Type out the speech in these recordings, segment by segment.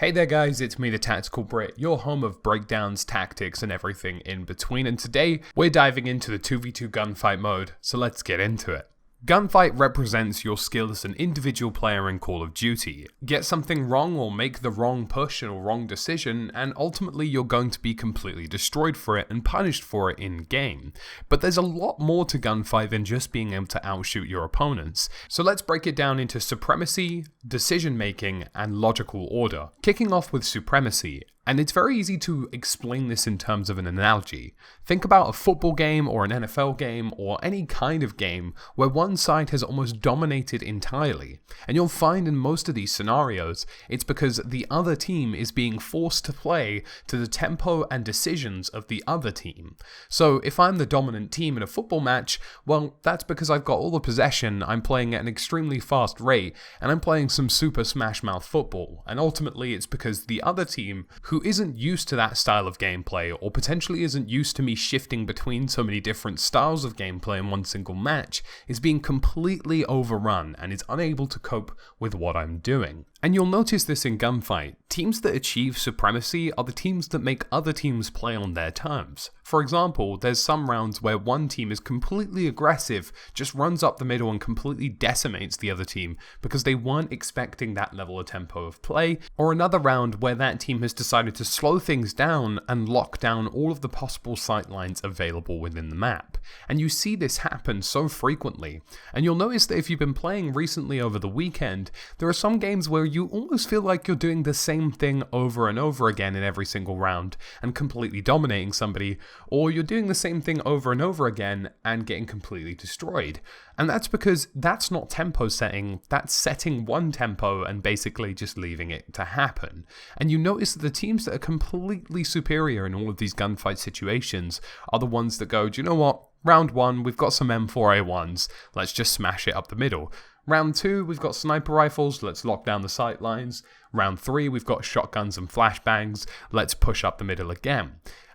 Hey there guys, it's me TheTacticalBrit, your home of breakdowns, tactics, and everything in between, and today we're diving into the 2v2 gunfight mode, so let's get into it. Gunfight represents your skill as an individual player in Call of Duty. Get something wrong or make the wrong push or wrong decision, and ultimately you're going to be completely destroyed for it and punished for it in-game. But there's a lot more to Gunfight than just being able to outshoot your opponents. So let's break it down into supremacy, decision making, and logical order. Kicking off with supremacy. And it's very easy to explain this in terms of an analogy. Think about a football game or an NFL game or any kind of game where one side has almost dominated entirely. And you'll find in most of these scenarios, it's because the other team is being forced to play to the tempo and decisions of the other team. So if I'm the dominant team in a football match, well, that's because I've got all the possession, I'm playing at an extremely fast rate, and I'm playing some super smash mouth football. And ultimately it's because the other team, who isn't used to that style of gameplay, or potentially isn't used to me shifting between so many different styles of gameplay in one single match, is being completely overrun and is unable to cope with what I'm doing. And you'll notice this in Gunfight. Teams that achieve supremacy are the teams that make other teams play on their terms. For example, there's some rounds where one team is completely aggressive, just runs up the middle and completely decimates the other team because they weren't expecting that level of tempo of play, or another round where that team has decided to slow things down and lock down all of the possible sight lines available within the map. And you see this happen so frequently. And you'll notice that if you've been playing recently over the weekend, there are some games where you almost feel like you're doing the same thing over and over again in every single round and completely dominating somebody, or you're doing the same thing over and over again and getting completely destroyed. And that's because that's not tempo setting, that's setting one tempo and basically just leaving it to happen. And you notice that the teams that are completely superior in all of these gunfight situations are the ones that go, do you know what? Round 1, we've got some M4A1s, let's just smash it up the middle. Round 2, we've got sniper rifles, let's lock down the sight lines. Round 3, we've got shotguns and flashbangs, let's push up the middle again.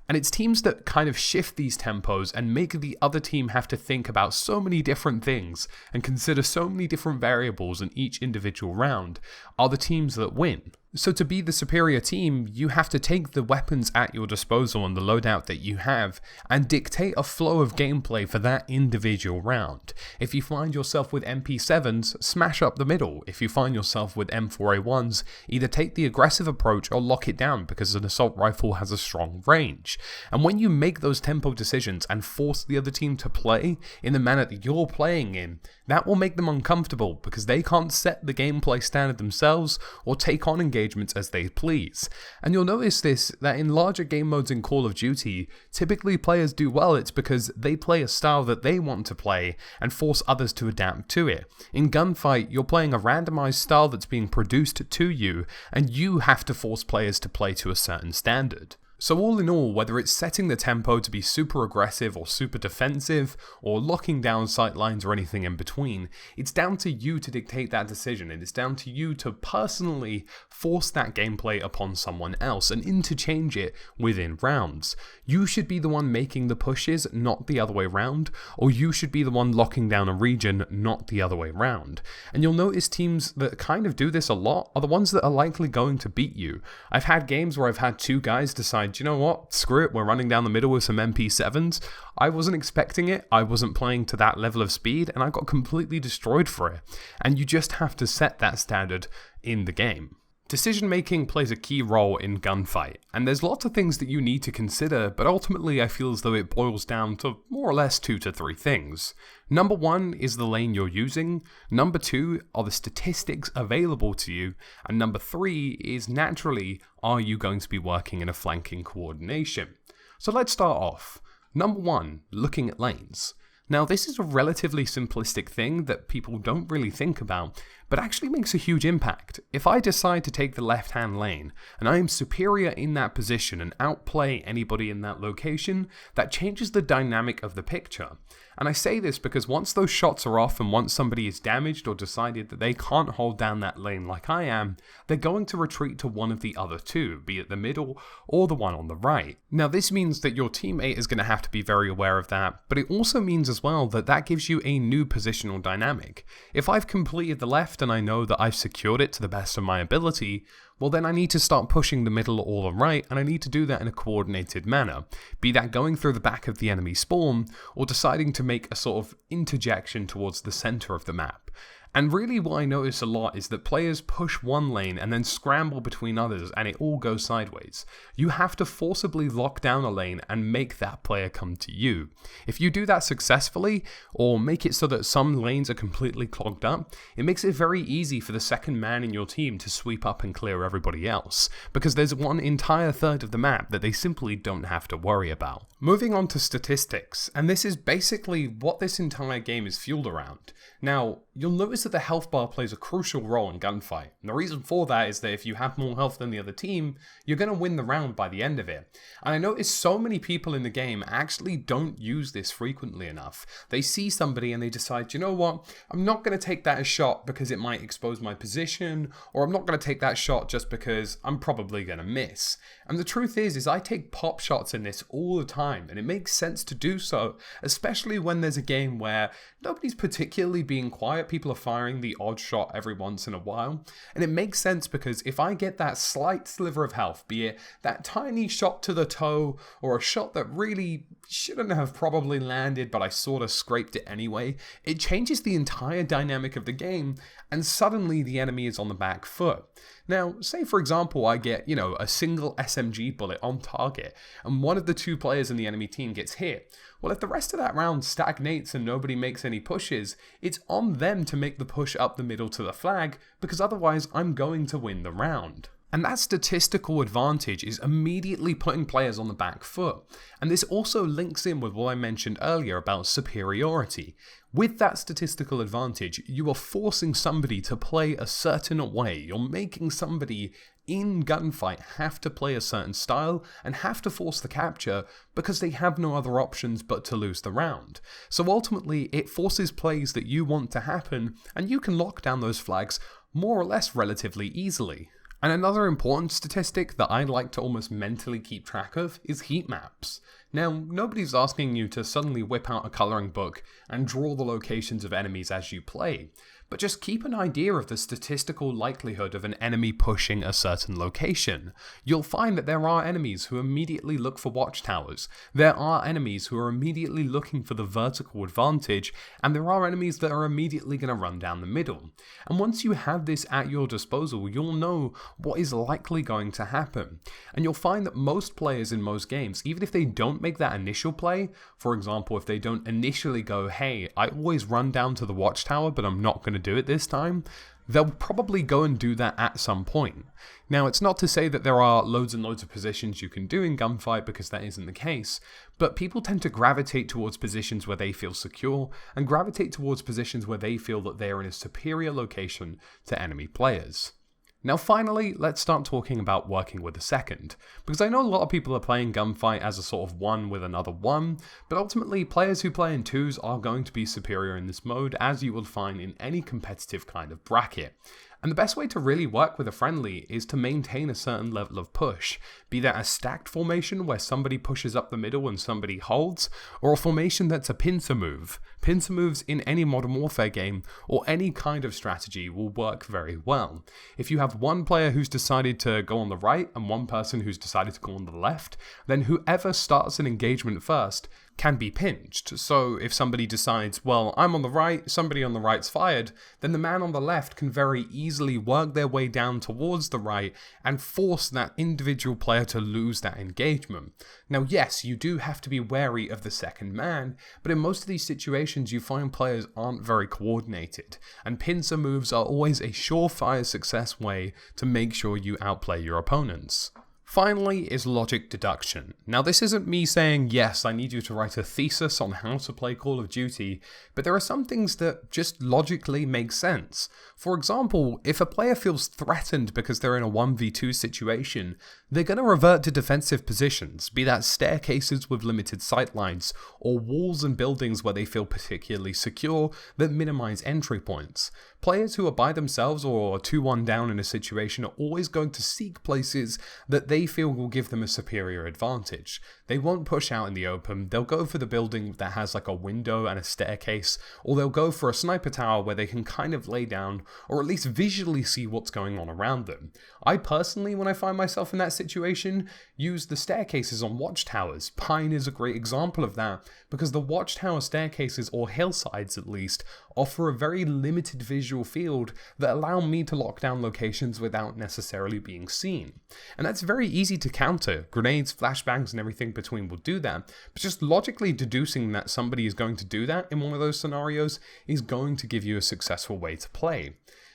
And it's teams that kind of shift these tempos and make the other team have to think about so many different things and consider so many different variables in each individual round are the teams that win. So to be the superior team, you have to take the weapons at your disposal and the loadout that you have and dictate a flow of gameplay for that individual round. If you find yourself with MP7s, smash up the middle. If you find yourself with M4A1s, either take the aggressive approach or lock it down because an assault rifle has a strong range. And when you make those tempo decisions and force the other team to play in the manner that you're playing in, that will make them uncomfortable because they can't set the gameplay standard themselves or take on engagements as they please. And you'll notice this, that in larger game modes in Call of Duty, typically players do well, it's because they play a style that they want to play and force others to adapt to it. In Gunfight, you're playing a randomized style that's being produced to you, and you have to force players to play to a certain standard. So all in all, whether it's setting the tempo to be super aggressive or super defensive, or locking down sight lines or anything in between, it's down to you to dictate that decision, and it's down to you to personally force that gameplay upon someone else and interchange it within rounds. You should be the one making the pushes, not the other way around, or you should be the one locking down a region, not the other way around. And you'll notice teams that kind of do this a lot are the ones that are likely going to beat you. I've had games where I've had two guys decide, you know what, screw it, we're running down the middle with some MP7s. I wasn't expecting it, I wasn't playing to that level of speed, and I got completely destroyed for it. And you just have to set that standard in the game. Decision making plays a key role in Gunfight, and there's lots of things that you need to consider, but ultimately I feel as though it boils down to more or less 2 to 3 things. Number 1 is the lane you're using, number 2 are the statistics available to you, and number 3 is naturally, are you going to be working in a flanking coordination? So let's start off. Number 1, looking at lanes. Now this is a relatively simplistic thing that people don't really think about, but actually makes a huge impact. If I decide to take the left-hand lane, and I am superior in that position and outplay anybody in that location, that changes the dynamic of the picture. And I say this because once those shots are off and once somebody is damaged or decided that they can't hold down that lane like I am, they're going to retreat to one of the other two, be it the middle or the one on the right. Now this means that your teammate is going to have to be very aware of that, but it also means as well that that gives you a new positional dynamic. If I've completed the left and I know that I've secured it to the best of my ability, well then I need to start pushing the middle or the right, and I need to do that in a coordinated manner, be that going through the back of the enemy spawn, or deciding to make a sort of interjection towards the center of the map. And really what I notice a lot is that players push one lane and then scramble between others and it all goes sideways. You have to forcibly lock down a lane and make that player come to you. If you do that successfully, or make it so that some lanes are completely clogged up, it makes it very easy for the second man in your team to sweep up and clear everybody else, because there's one entire third of the map that they simply don't have to worry about. Moving on to statistics, and this is basically what this entire game is fueled around. Now, you'll notice that the health bar plays a crucial role in gunfight, and the reason for that is that if you have more health than the other team, you're going to win the round by the end of it. And I notice so many people in the game actually don't use this frequently enough. They see somebody and they decide, you know what, I'm not going to take that as shot because it might expose my position, or I'm not going to take that shot just because I'm probably going to miss. And the truth is I take pop shots in this all the time, and it makes sense to do so, especially when there's a game where nobody's particularly being quiet, people are firing the odd shot every once in a while, and it makes sense because if I get that slight sliver of health, be it that tiny shot to the toe, or a shot that really shouldn't have probably landed but I sort of scraped it anyway, it changes the entire dynamic of the game, and suddenly the enemy is on the back foot. Now, say for example I get, a single SMG bullet on target, and one of the two players in the enemy team gets hit. Well, if the rest of that round stagnates and nobody makes any pushes, it's on them to make the push up the middle to the flag, because otherwise I'm going to win the round. And that statistical advantage is immediately putting players on the back foot. And this also links in with what I mentioned earlier about superiority. With that statistical advantage, you are forcing somebody to play a certain way. You're making somebody in gunfight have to play a certain style and have to force the capture because they have no other options but to lose the round. So ultimately, it forces plays that you want to happen, and you can lock down those flags more or less relatively easily. And another important statistic that I like to almost mentally keep track of is heat maps. Now, nobody's asking you to suddenly whip out a coloring book and draw the locations of enemies as you play, but just keep an idea of the statistical likelihood of an enemy pushing a certain location. You'll find that there are enemies who immediately look for watchtowers, there are enemies who are immediately looking for the vertical advantage, and there are enemies that are immediately going to run down the middle. And once you have this at your disposal, you'll know what is likely going to happen. And you'll find that most players in most games, even if they don't make that initial play, for example, if they don't initially go, hey, I always run down to the watchtower, but I'm not going to do it this time, they'll probably go and do that at some point. Now, it's not to say that there are loads and loads of positions you can do in gunfight, because that isn't the case, but people tend to gravitate towards positions where they feel secure, and gravitate towards positions where they feel that they are in a superior location to enemy players. Now finally, let's start talking about working with a second, because I know a lot of people are playing gunfight as a sort of one with another one, but ultimately players who play in twos are going to be superior in this mode, as you will find in any competitive kind of bracket. And the best way to really work with a friendly is to maintain a certain level of push, be that a stacked formation where somebody pushes up the middle and somebody holds, or a formation that's a pincer move. Pincer moves in any Modern Warfare game or any kind of strategy will work very well. If you have one player who's decided to go on the right and one person who's decided to go on the left, then whoever starts an engagement first can be pinched. So if somebody decides, well, I'm on the right, somebody on the right's fired, then the man on the left can very easily work their way down towards the right and force that individual player to lose that engagement. Now, yes, you do have to be wary of the second man, but in most of these situations you find players aren't very coordinated, and pincer moves are always a surefire success way to make sure you outplay your opponents. Finally is logic deduction. Now this isn't me saying, yes, I need you to write a thesis on how to play Call of Duty, but there are some things that just logically make sense. For example, if a player feels threatened because they're in a 1v2 situation, they're going to revert to defensive positions, be that staircases with limited sightlines, or walls and buildings where they feel particularly secure that minimize entry points. Players who are by themselves or 2-1 down in a situation are always going to seek places that they feel will give them a superior advantage. They won't push out in the open, they'll go for the building that has like a window and a staircase, or they'll go for a sniper tower where they can kind of lay down or at least visually see what's going on around them. I personally, when I find myself in that situation, use the staircases on watchtowers. Pine is a great example of that because the watchtower staircases, or hillsides at least, offer a very limited visual field that allow me to lock down locations without necessarily being seen. And that's very easy to counter. Grenades, flashbangs, and everything between will do that, but just logically deducing that somebody is going to do that in one of those scenarios is going to give you a successful way to play.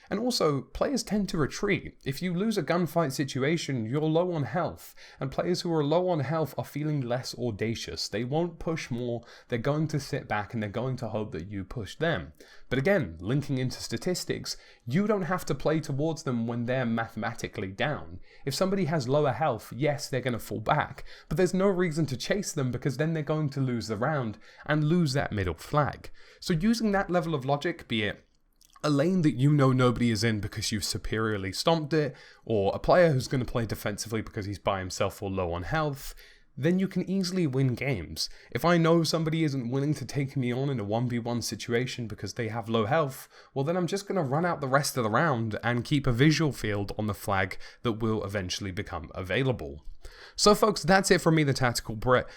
And also, players tend to retreat. If you lose a gunfight situation, you're low on health, and players who are low on health are feeling less audacious. They won't push more, they're going to sit back and they're going to hope that you push them. But again, linking into statistics, you don't have to play towards them when they're mathematically down. If somebody has lower health, yes, they're going to fall back, but there's no reason to chase them because then they're going to lose the round and lose that middle flag. So using that level of logic, be it a lane that you know nobody is in because you've superiorly stomped it, or a player who's going to play defensively because he's by himself or low on health, then you can easily win games. If I know somebody isn't willing to take me on in a 1v1 situation because they have low health, well then I'm just going to run out the rest of the round and keep a visual field on the flag that will eventually become available. So folks, that's it from me, the Tactical Brit.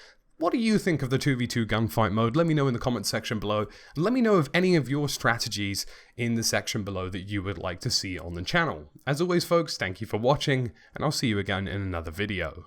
What do you think of the 2v2 gunfight mode? Let me know in the comment section below. And let me know of any of your strategies in the section below that you would like to see on the channel. As always folks, thank you for watching, and I'll see you again in another video.